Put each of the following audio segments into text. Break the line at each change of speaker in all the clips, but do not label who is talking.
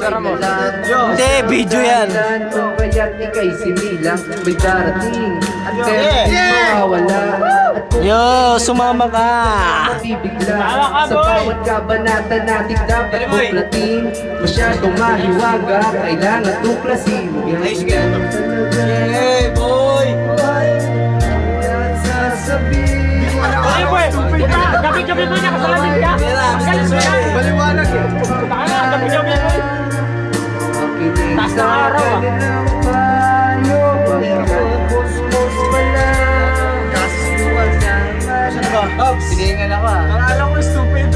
Hindi, video yan.
Kaya't ika'y similang may darating. At mawawala.
Yo, sumama ka.
Mabibigla sa bawat kabanata natin dapat buklatin. Masyadong mahiwaga, kailangan tuklasin.
Hey, boy!
Sasabihin
Ay, boy! Gabi-gabi mo niya kasalamin ka! Ang galing mo yan!
Baliwanag eh.
Taka na, gabi-gabi mo!
makinig
Taas
sa
ng araw, ah.
kanilang payo. Pagkakapos-pos pala. Kasisuwag na
Ano ba? Hobbs!
Siningan ako ah.
Akala ko stupid.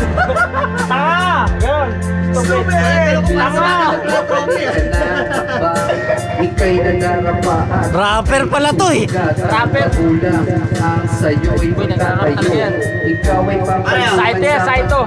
Tanga! Yun!
Stupid!
Tanga!
Ika'y nanarapaan.
Rapper pala to eh.
Rapper.
Kulang ang sa'yo'y magtatayo. Ikaw ay papayuan
Saito yan, Saito!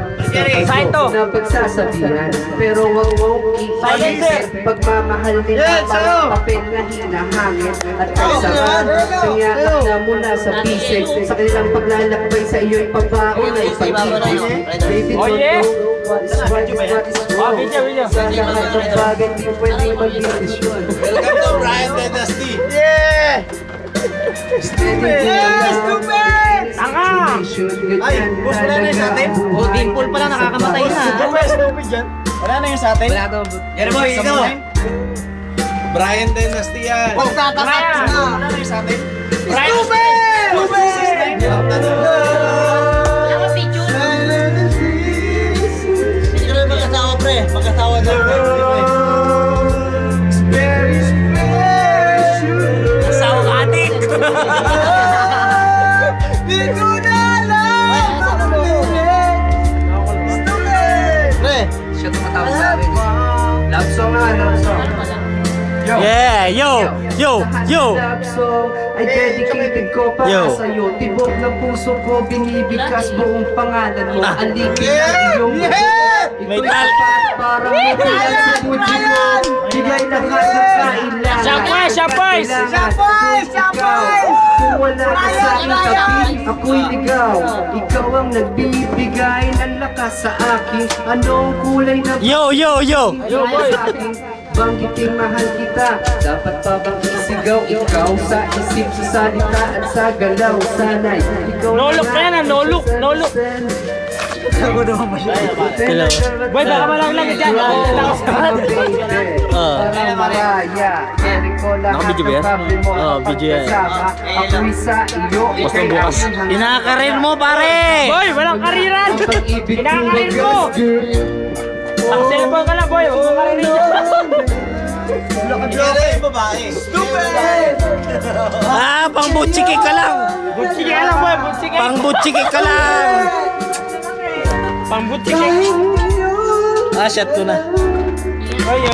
Saito!
na pagsasabihan. Pero wag mong
Silencer.
pagmamahal nila parang papel na hinahangin. At kaisaman ng yakap na mula sa bisig. Sa kanilang paglalakbay sa iyo'y pabaon ay pag-ibig. Baby,
Oh, yeah.
what is right is what is
Oh,
wrong.
video.
Sa lahat ng bagay di pwedeng mag-desisyon.
Welcome to Brian Dynasty. Yeah!
Stupid!
Tanga!
Ay, boss, wala na yung sa atin?
Oh, dimple pala, nakakamatay na.
Stupid yan. Wala na yung sa atin?
Wala to.
Yan boy, ito. Brian Dynasty yan.
Brian!
Wala na yung sa atin?
Brian!
Hindi ka naman mag-asawa, pre. Mag-asawa na.
Asawa ka, adik!
Di ko na alam. Stupid! Pre,
Siya tumatawag sa akin. Love song nga, love song.
Yeah, yo, yo, yo.
Love song ay dedicated ko para
Yo.
sa'yo. Tibok ng puso ko, binibigkas buong pangalan mo. Alipin ang iyong
May
Ito'y
tal-
sapat para mabuhay sa puji mo. Bigay lahat ng kailangan.
Siya, boy! Siya, boy!
Kung wala ka sa aking tabi, ako'y ligaw. Ikaw ang nagbibigay ng lakas sa akin. Anong kulay na
Yo, yo, yo.
Yo, boy! Banggiting mahal kita. Dapat pa bang isigaw ikaw sa isip, sa salita at sa galaw? Sana'y ikaw
Nolok na yan, ah, nolok, nolok.
Hello.
Boy, baka malaglag dyan.
Naka-video ba yan? Oo, video yan.
Ako'y sa iyo.
Basta bukas. Inakarin mo, pare.
Boy, walang kariran! Kinakarin mo! Pang-cellphone ka lang, boy. Huwag kang karirin dyan.
Yan yung babae. Stupid!
Ah, pang butchiki ka lang.
Butsike ka lang, boy. Butsike.
Pang butchiki ka lang.
Pang butsike.
Ah, shot ko na.
Oy, oy.